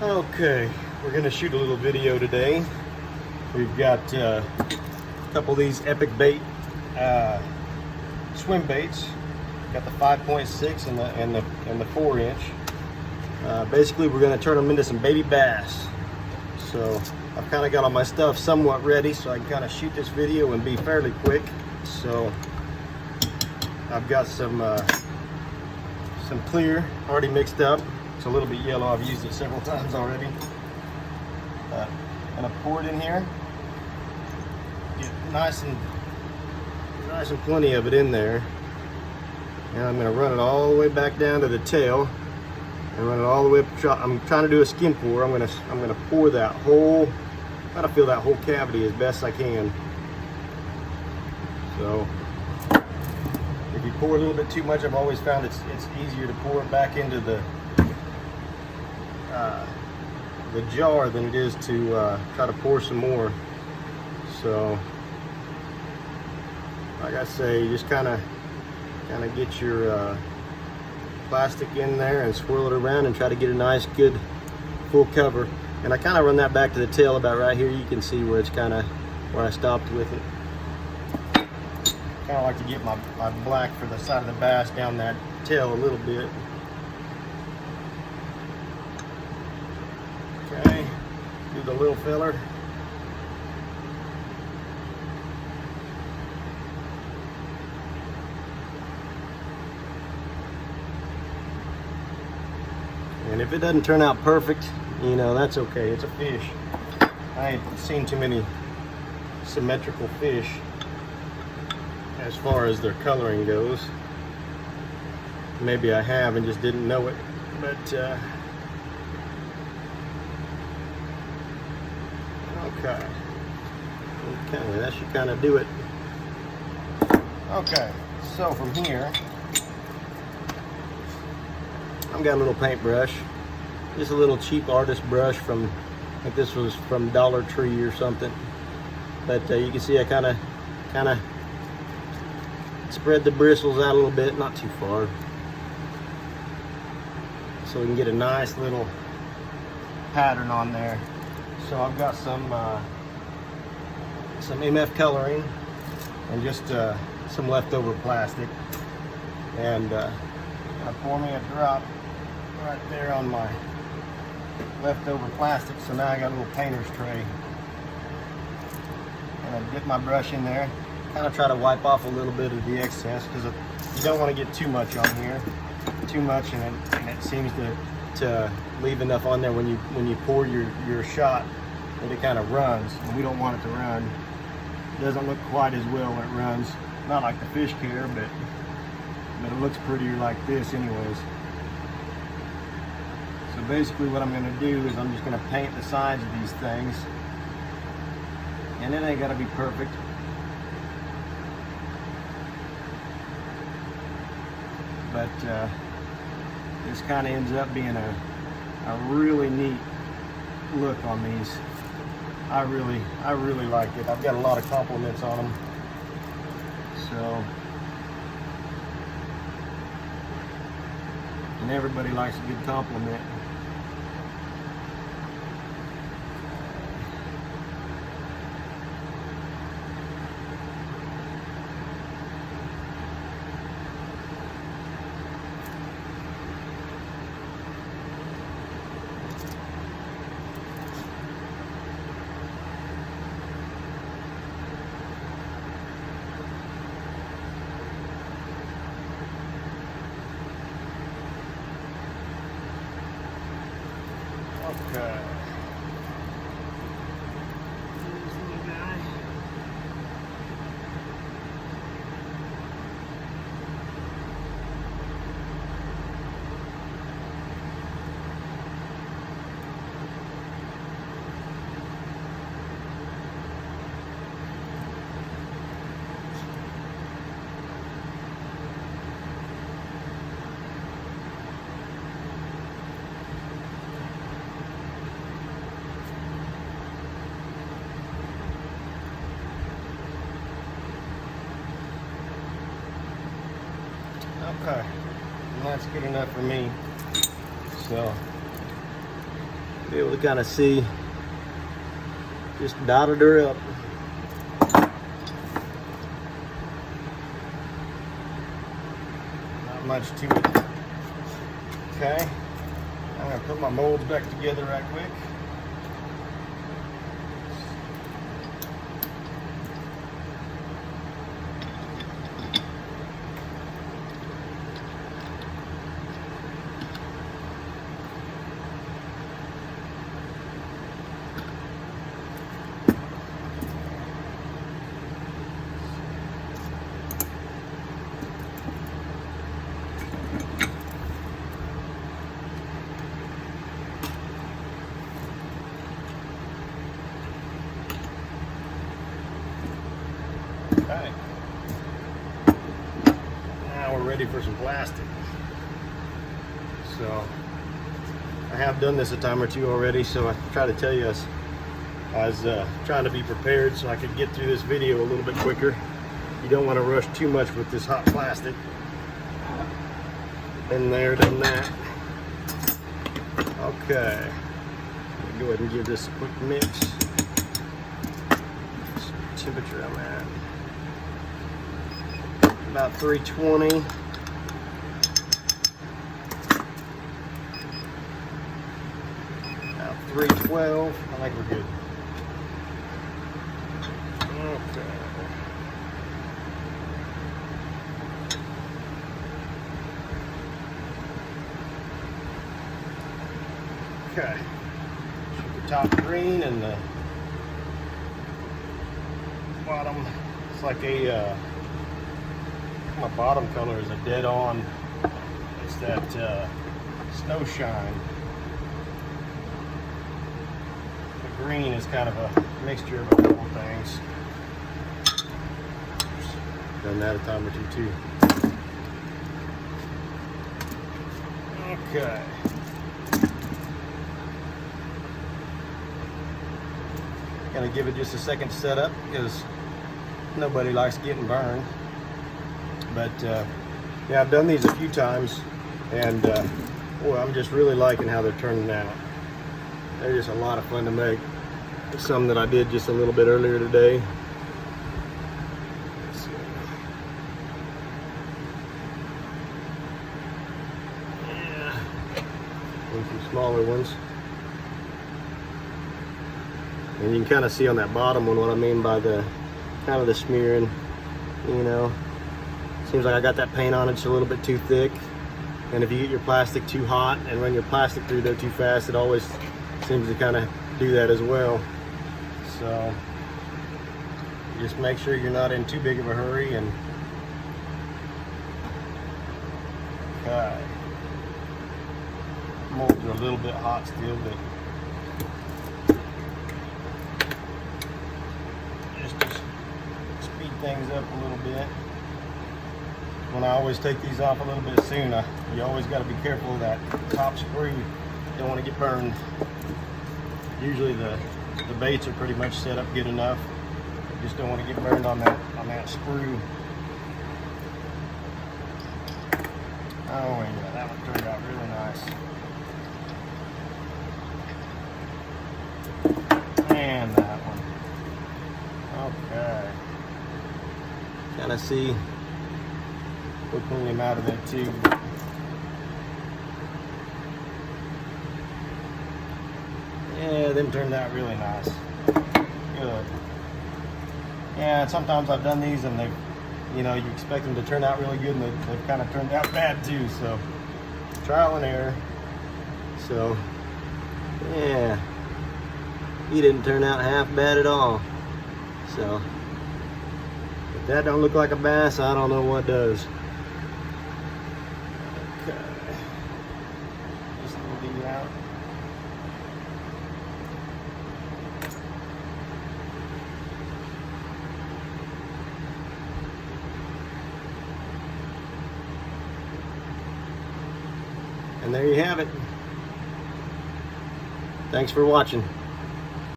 Okay, we're gonna shoot a little video today. We've got a couple of these epic bait swim baits. Got the 5.6 and the 4-inch. Basically, we're gonna turn them into some baby bass. So I've kind of got all my stuff somewhat ready, so I can kind of shoot this video and be fairly quick. So I've got some clear already mixed up. It's a little bit yellow. I've used it several times already. I'm gonna pour it in here. Get nice and plenty of it in there. And I'm gonna run it all the way back down to the tail and run it all the way up. I'm trying to do a skim pour. I'm gonna pour that whole, try to fill that whole cavity as best I can. So if you pour a little bit too much, I've always found it's easier to pour it back into the jar than it is to try to pour some more. So like I say, you just kind of get your plastic in there and swirl it around and try to get a nice good full cover. And I kind of run that back to the tail about right here. You can see where it's kind of where I stopped with it. Kind of like to get my black for the side of the bass down that tail a little bit. Okay, do the little filler. And if it doesn't turn out perfect, you know, that's okay. It's a fish. I ain't seen too many symmetrical fish as far as their coloring goes. Maybe I have and just didn't know it, but okay, that should kind of do it. Okay, so from here, I've got a little paintbrush, just a little cheap artist brush from, I think this was from Dollar Tree or something. But you can see I kind of spread the bristles out a little bit, not too far, so we can get a nice little pattern on there. So I've got some MF coloring and just some leftover plastic, and I pour me a drop right there on my leftover plastic. So now I got a little painter's tray, and I dip my brush in there, kind of try to wipe off a little bit of the excess, because you don't want to get too much on here, and it seems to leave enough on there when you pour your shot that it kind of runs, and we don't want it to run. It doesn't look quite as well when it runs, not like the fish care, but it looks prettier like this anyways. So basically what I'm going to do is I'm just going to paint the sides of these things, and it ain't got to be perfect. But this kind of ends up being a really neat look on these. I really like it. I've got a lot of compliments on them. So, and everybody likes a good compliment. Okay. Here's the little guy. Okay, and that's good enough for me. So Be able to kind of see, just dotted her up. Not much to it. Okay, I'm gonna put my molds back together right quick. Okay. Now we're ready for some plastic. So I have done this a time or two already, so I try to tell you I was trying to be prepared so I could get through this video a little bit quicker. You don't want to rush too much with this hot plastic. Been there, done that. Okay. Go ahead and give this a quick mix. Temperature I'm at about 320. About 312. I think we're good. Okay. Okay. Shoot the top green and the bottom. It's like a my bottom color is a dead on. It's that snow shine. The green is kind of a mixture of a couple things. Done that a time or two too. Okay. Gonna give it just a second to set up because nobody likes getting burned. But yeah, I've done these a few times, and boy, I'm just really liking how they're turning out. They're just a lot of fun to make. Some that I did just a little bit earlier today. Let's see. Yeah, and some smaller ones. And you can kind of see on that bottom one what I mean by the kind of the smearing, you know. Seems like I got that paint on it just a little bit too thick. And if you get your plastic too hot and run your plastic through there too fast, it always seems to kind of do that as well. So just make sure you're not in too big of a hurry. And okay, molds are a little bit hot still, but just to speed things up a little bit. When I always take these off a little bit soon, you always got to be careful of that top sprue. You don't want to get burned. Usually the baits are pretty much set up good enough. You just don't want to get burned on that sprue. Oh yeah, that one turned out really nice. And that one. Okay. Kind of see. We'll pull him out of that tube. Yeah, them turned out really nice. Good. Yeah, sometimes I've done these and they've, you know, you expect them to turn out really good and they've kind of turned out bad too. So, trial and error. So, yeah, he didn't turn out half bad at all. So, if that don't look like a bass, I don't know what does. Okay. Just leave these out. And there you have it. Thanks for watching.